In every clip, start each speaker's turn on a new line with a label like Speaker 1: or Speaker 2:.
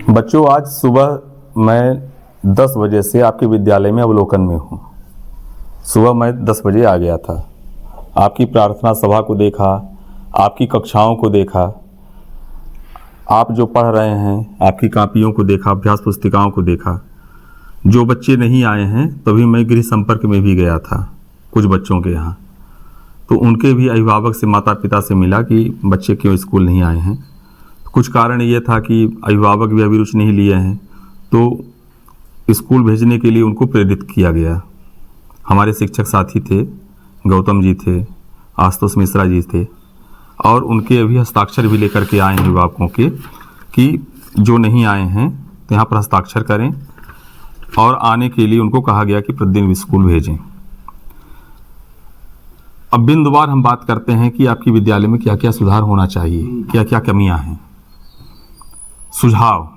Speaker 1: बच्चों, आज सुबह मैं 10 बजे से आपके विद्यालय में अवलोकन में हूँ। सुबह मैं 10 बजे आ गया था। आपकी प्रार्थना सभा को देखा, आपकी कक्षाओं को देखा, आप जो पढ़ रहे हैं, आपकी कापियों को देखा, अभ्यास पुस्तिकाओं को देखा। जो बच्चे नहीं आए हैं तभी मैं गृह संपर्क में भी गया था कुछ बच्चों के यहाँ, तो उनके भी अभिभावक से, माता पिता से मिला कि बच्चे क्यों स्कूल नहीं आए हैं। कुछ कारण ये था कि अभिभावक भी अभी रुचि नहीं लिए हैं, तो स्कूल भेजने के लिए उनको प्रेरित किया गया। हमारे शिक्षक साथी थे, गौतम जी थे, आशुतोष मिश्रा जी थे, और उनके अभी हस्ताक्षर भी लेकर के आए हैं अभिभावकों के कि जो नहीं आए हैं तो यहाँ पर हस्ताक्षर करें, और आने के लिए उनको कहा गया कि प्रतिदिन स्कूल भेजें। अब बिंदुवार हम बात करते हैं कि आपकी विद्यालय में क्या क्या सुधार होना चाहिए, क्या क्या कमियां हैं। सुझाव: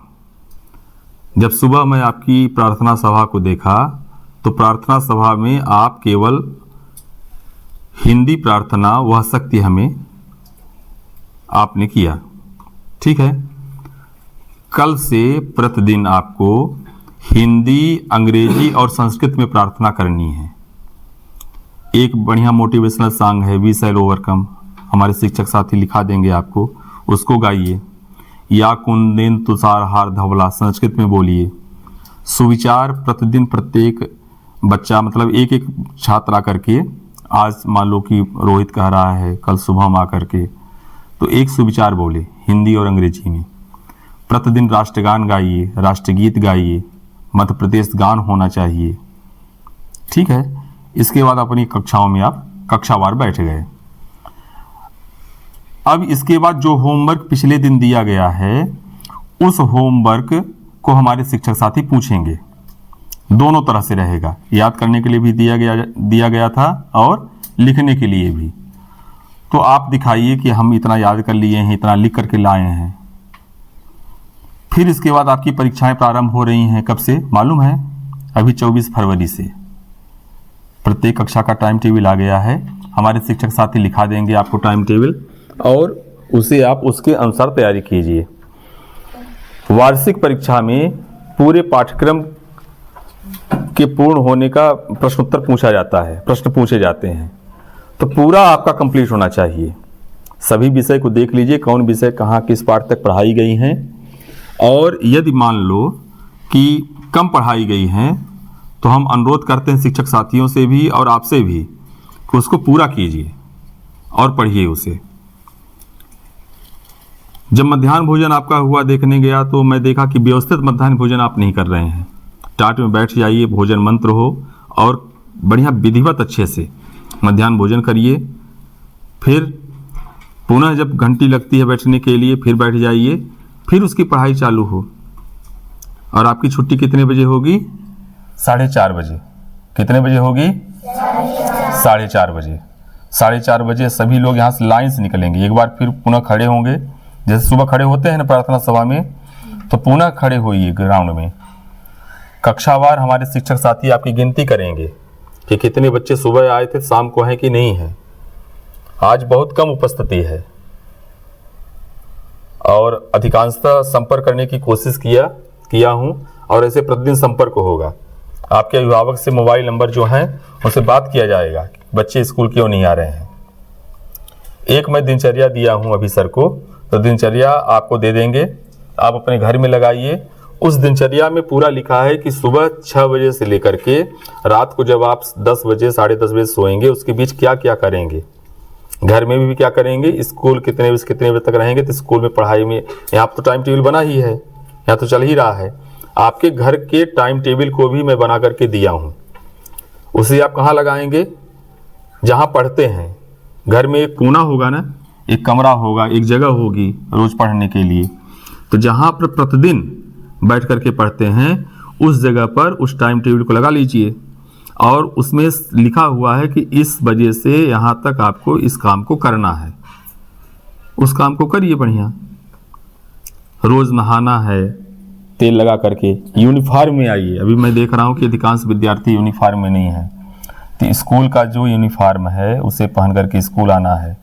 Speaker 1: जब सुबह मैं आपकी प्रार्थना सभा को देखा तो प्रार्थना सभा में आप केवल हिंदी प्रार्थना वह शक्ति हमें आपने किया, ठीक है। कल से प्रतिदिन आपको हिंदी, अंग्रेजी और संस्कृत में प्रार्थना करनी है। एक बढ़िया मोटिवेशनल सॉन्ग है, वी शैल ओवरकम, हमारे शिक्षक साथी लिखा देंगे आपको, उसको गाइए। या कुंदेन तुषार हार धवला, संस्कृत में बोलिए। सुविचार प्रतिदिन प्रत्येक बच्चा, मतलब एक एक छात्र आकर के, आज मान लो कि रोहित कह रहा है कल सुबह हम आकर के, तो एक सुविचार बोले हिंदी और अंग्रेजी में। प्रतिदिन राष्ट्रगान गाइए, राष्ट्रगीत गाइए, मध्य प्रदेश गान होना चाहिए, ठीक है। इसके बाद अपनी कक्षाओं में आप कक्षावार बैठ गए। अब इसके बाद जो होमवर्क पिछले दिन दिया गया है, उस होमवर्क को हमारे शिक्षक साथी पूछेंगे। दोनों तरह से रहेगा, याद करने के लिए भी दिया गया था और लिखने के लिए भी। तो आप दिखाइए कि हम इतना याद कर लिए हैं, इतना लिख करके लाए हैं। फिर इसके बाद आपकी परीक्षाएं प्रारंभ हो रही हैं। कब से मालूम है? अभी 24 फरवरी से। प्रत्येक कक्षा का टाइम टेबल आ गया है, हमारे शिक्षक साथी लिखा देंगे आपको टाइम टेबल, और उसे आप उसके अनुसार तैयारी कीजिए। वार्षिक परीक्षा में पूरे पाठ्यक्रम के पूर्ण होने का प्रश्नोत्तर पूछा जाता है, प्रश्न पूछे जाते हैं, तो पूरा आपका कंप्लीट होना चाहिए। सभी विषय को देख लीजिए, कौन विषय कहाँ किस पाठ तक पढ़ाई गई हैं, और यदि मान लो कि कम पढ़ाई गई हैं तो हम अनुरोध करते हैं शिक्षक साथियों से भी और आपसे भी कि उसको पूरा कीजिए और पढ़िए उसे। जब मध्याह्न भोजन आपका हुआ देखने गया तो मैं देखा कि व्यवस्थित मध्याह्न भोजन आप नहीं कर रहे हैं। टाट में बैठ जाइए, भोजन मंत्र हो, और बढ़िया विधिवत अच्छे से मध्याह्न भोजन करिए। फिर पुनः जब घंटी लगती है बैठने के लिए, फिर बैठ जाइए, फिर उसकी पढ़ाई चालू हो। और आपकी छुट्टी कितने बजे होगी? 4:30 बजे। कितने बजे होगी? 4:30 बजे। 4:30 बजे सभी लोग यहाँ से लाइन से निकलेंगे। एक बार फिर पुनः खड़े होंगे, जैसे सुबह खड़े होते हैं ना प्रार्थना सभा में, तो पुनः खड़े होइए ग्राउंड में। कक्षावार हमारे शिक्षक साथी आपकी गिनती करेंगे कि कितने बच्चे सुबह आए थे, शाम को हैं कि नहीं है। आज बहुत कम उपस्थिति है, और अधिकांशतः संपर्क करने की कोशिश किया हूँ, और ऐसे प्रतिदिन संपर्क होगा। आपके अभिभावक से मोबाइल नंबर जो हैं उनसे बात किया जाएगा, बच्चे स्कूल क्यों नहीं आ रहे हैं। एक मैं दिनचर्या दिया हूँ अभी सर को, तो दिनचर्या आपको दे देंगे, आप अपने घर में लगाइए। उस दिनचर्या में पूरा लिखा है कि सुबह 6 बजे से लेकर के रात को जब आप 10 बजे 10:30 बजे सोएंगे, उसके बीच क्या क्या करेंगे, घर में भी क्या करेंगे, स्कूल कितने बजे तक रहेंगे, तो स्कूल में पढ़ाई में यहाँ तो टाइम टेबल बना ही है, यहाँ तो चल ही रहा है। आपके घर के टाइम टेबल को भी मैं बना करके दिया हूँ। उसे आप कहाँ लगाएंगे? जहाँ पढ़ते हैं। घर में एक कोना होगा ना, एक कमरा होगा, एक जगह होगी रोज पढ़ने के लिए, तो जहाँ पर प्रतिदिन बैठ करके पढ़ते हैं उस जगह पर उस टाइम टेबल को लगा लीजिए, और उसमें लिखा हुआ है कि इस बजे से यहाँ तक आपको इस काम को करना है। उस काम को करिए बढ़िया। रोज नहाना है तेल लगा करके, यूनिफॉर्म में आइए। अभी मैं देख रहा हूँ कि अधिकांश विद्यार्थी यूनिफॉर्म में नहीं है, तो स्कूल का जो यूनिफॉर्म है उसे पहन करके स्कूल आना है।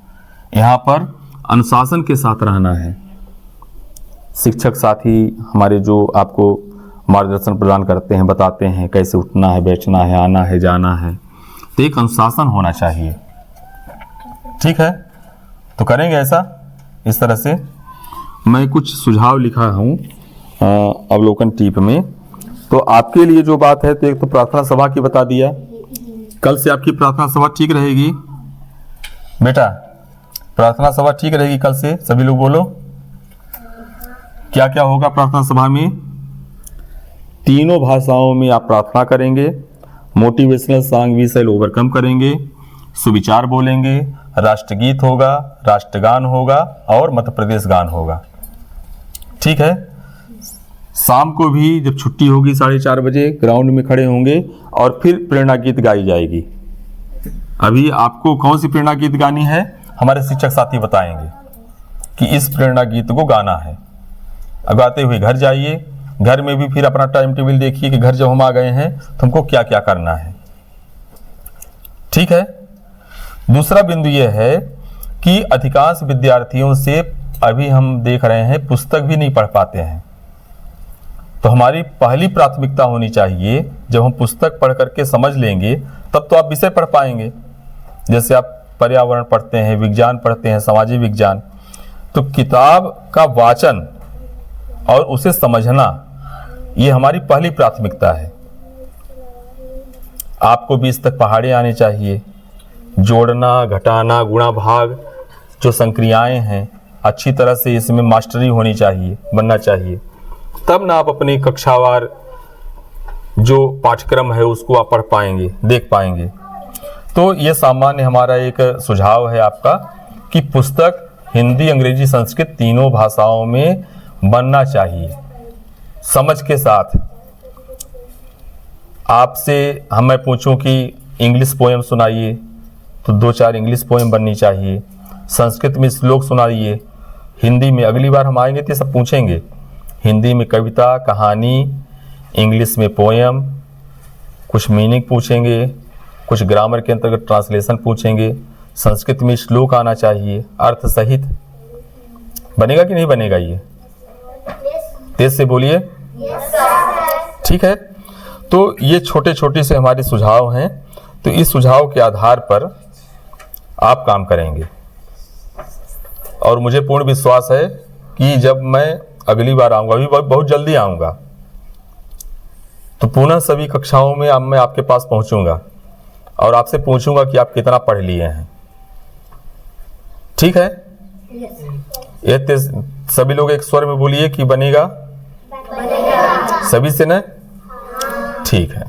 Speaker 1: यहाँ पर अनुशासन के साथ रहना है। शिक्षक साथी हमारे जो आपको मार्गदर्शन प्रदान करते हैं, बताते हैं कैसे उठना है, बैठना है, आना है, जाना है। तो एक अनुशासन होना चाहिए। ठीक है, तो करेंगे ऐसा। इस तरह से मैं कुछ सुझाव लिखा हूँ अवलोकन टिप में। तो आपके लिए जो बात है, तो एक तो प्रार्थना सभा की बता दिया। कल से आपकी प्रार्थना सभा ठीक रहेगी बेटा? प्रार्थना सभा ठीक रहेगी कल से? सभी लोग बोलो, क्या क्या होगा प्रार्थना सभा में? तीनों भाषाओं में आप प्रार्थना करेंगे, motivational song we shall overcome करेंगे, सुविचार बोलेंगे, राष्ट्रगीत होगा, राष्ट्रगान होगा और मध्य प्रदेश गान होगा। ठीक है, शाम को भी जब छुट्टी होगी 4:30 बजे ग्राउंड में खड़े होंगे और फिर प्रेरणा गीत गाई जाएगी। अभी आपको कौन सी प्रेरणा गीत गानी है, हमारे शिक्षक साथी बताएंगे कि इस प्रेरणा गीत को गाना है। अब गाते हुए घर जाइए, घर में भी फिर अपना टाइम टेबल देखिए कि घर जब हम आ गए हैं तो हमको क्या क्या करना है। ठीक है, दूसरा बिंदु यह है कि अधिकांश विद्यार्थियों से अभी हम देख रहे हैं पुस्तक भी नहीं पढ़ पाते हैं। तो हमारी पहली प्राथमिकता होनी चाहिए, जब हम पुस्तक पढ़ करके समझ लेंगे तब तो आप विषय पढ़ पाएंगे। जैसे आप पर्यावरण पढ़ते हैं, विज्ञान पढ़ते हैं, सामाजिक विज्ञान, तो किताब का वाचन और उसे समझना ये हमारी पहली प्राथमिकता है। आपको 20 तक पहाड़े आने चाहिए, जोड़ना, घटाना, गुणा भाग जो संक्रियाएं हैं अच्छी तरह से इसमें मास्टरी होनी चाहिए, बनना चाहिए। तब ना आप अपनी कक्षावार जो पाठ्यक्रम है उसको आप पढ़ पाएंगे, देख पाएंगे। तो ये सामान्य हमारा एक सुझाव है आपका कि पुस्तक हिंदी, अंग्रेजी, संस्कृत तीनों भाषाओं में बनना चाहिए समझ के साथ। आपसे मैं पूछूं कि इंग्लिश पोएम सुनाइए तो 2-4 इंग्लिश पोएम बननी चाहिए, संस्कृत में श्लोक सुनाइए, हिंदी में अगली बार हम आएंगे तो सब पूछेंगे, हिंदी में कविता, कहानी, इंग्लिश में पोएम, कुछ मीनिंग पूछेंगे, कुछ ग्रामर के अंतर्गत ट्रांसलेशन पूछेंगे, संस्कृत में श्लोक आना चाहिए अर्थ सहित। बनेगा कि नहीं बनेगा? ये तेज से बोलिए। ठीक है, तो ये छोटे छोटे से हमारे सुझाव हैं। तो इस सुझाव के आधार पर आप काम करेंगे और मुझे पूर्ण विश्वास है कि जब मैं अगली बार आऊँगा, अभी बहुत जल्दी आऊँगा, तो पुनः सभी कक्षाओं में अब मैं आपके पास पहुँचूँगा और आपसे पूछूंगा कि आप कितना पढ़ लिए हैं। ठीक है, ये सभी लोग एक स्वर में बोलिए कि बनेगा, सभी से न? ठीक है।